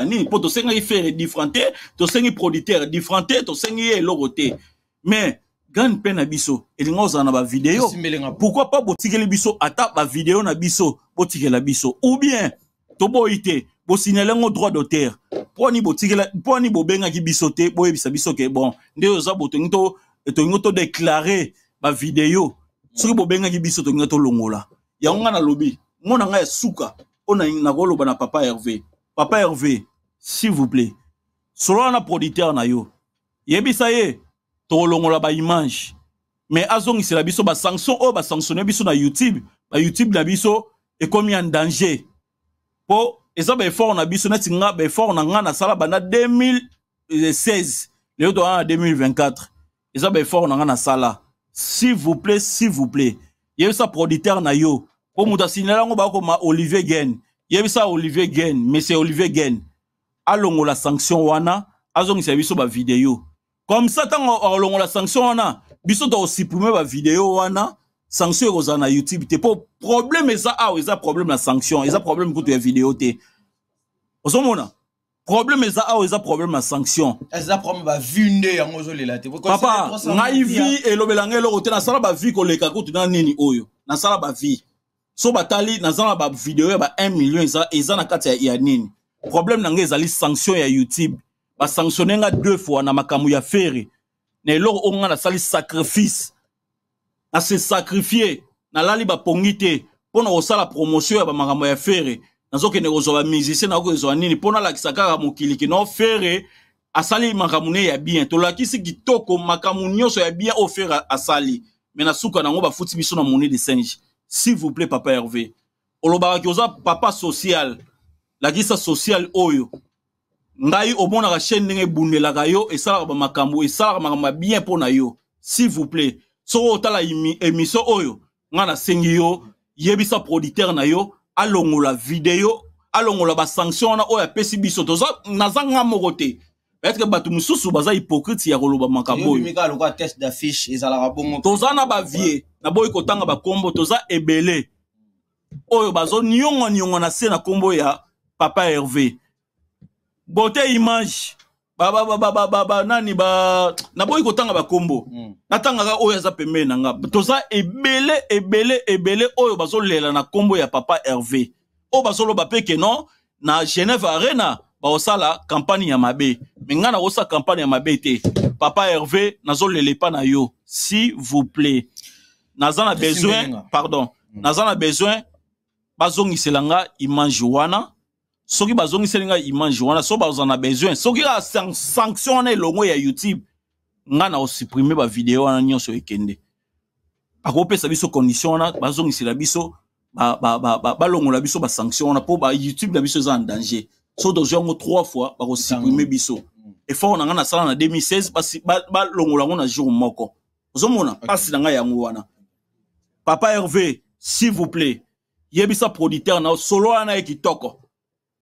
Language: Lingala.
Ni pour to senga faire différenté, to senga producteur différenté, to senga loroté. Mais grande peine à biso, et ngoza na ba vidéo. Pourquoi pas botikele biso ata ba vidéo na biso, botikela biso ou bien to boité, bo signaler ngo droit d'auteur. Poni botikela, poni bobenga ki biso te, bo yebisa biso ke bon, nde za botonto to déclarer ba vidéo. Soki bobenga ki biso to ngato longola. Ya nga na lobby, ngona nga suka, ona na koloba na papa Hervé. Papa Hervé, s'il vous plaît. Selon la producteur na yo. Yebisa ye, to longola ba image. Mais azongi c'est la biso ba sanction o ba sanctionner biso na YouTube. Ba YouTube na biso est comme en danger. Po eza ba effort na biso neti nga ba effort na nga na sala bana 2016. Le to en 2024. Eza ba effort na nga na sala. S'il vous plaît, s'il vous plaît. Yebisa producteur na yo. Po muta signala ngo ba ko ma Olivier Gen. Yebisa Olivier Gen, mais c'est Olivier Gen. Alongo la sanction wana, azongi sa biso ba vidéo. Comme ça tant alongo la sanction wana, biso do supprimer ba vidéo wana, sanction ko na YouTube te po problème ça eza problème la sanction, eza problème ko to vidéo te. Osomona. Problème eza problème la sanction. Eza problème ba vue nde yango zo lela te. Papa, ngai vie et lobelanga lo te na sala ba vie ko leka ko na nini oyo. Na sala ba vie. So batali na zana ba vidéo ba 1 million eza na kati ya nini. Problème nanga ezali sanction ya YouTube. Ba sanctionner nga 2 fois na makamu ya fere. Na eloko onga na sali sacrifice. Na se sacrifier na lali ba pongite pona osala promotion ya ba makamu ya fere. Nazoke ne kozwa ba musicien na kozwa nini pona la kisaka mokili ki no fere asali makamu ne ya bien. To la kisi kitoko makamu nyonso ya bien o fere asali. Mais na suka nango ba futi biso na monnaie de singe. S'il vous plaît, Papa Hervé. Olobara kioza papa social. La gisa social oyo. Ngai obona ka chaîne ndenge bundela ka yo. Et ça ba makambo. Et ça ba bien pour na yo. S'il vous plaît. So otala émission oyo. Ngana sengi yo. Yebisa producteur na yo. Alongo la vidéo. Alongo la ba sanction na oya pesi biso. Toza nazanga mokote. Peut-être que batu mususu baza hypocrite ya koloba makambo. Yo mika lokwa test d'affiche ezala bongo. Toza na ba vie. Na boy kotanga ba kombo toza ebele oyo bazo nyongo na se na kombo ya Papa Hervé bote image nani ba na boy kotanga ba kombo natanga ka oyo za pembe na nga toza ebele oyo bazo lela na kombo ya Papa Hervé o bazo loba peke non na Genève Arena ba osala campagne ya mabe menga na osa campagne ya mabe te Papa Hervé nazo lele pa na yo s'il vous plaît. Nazana besoin, pardon, nazana besoin, bazongi selanga image wana, soki bazongi selanga image wana, so bazana besoin, soki la sanctionne longo ya YouTube, nga na o supprimer ba vidéo wana nyonso ekende. Ako pesa biso condition wana, bazongi sela biso, ba longo la biso ba sanction wana, po ba YouTube la biso za en danger. So dozo yango 3 fois, ba ko supprimer biso. Et fort na nga na sala na 2016, ba longo la ngona jour moko. Ozomona, pasi na nga yango wana. Papa Hervé, s'il vous plaît, yebisa producteur na solo ana ekitoko.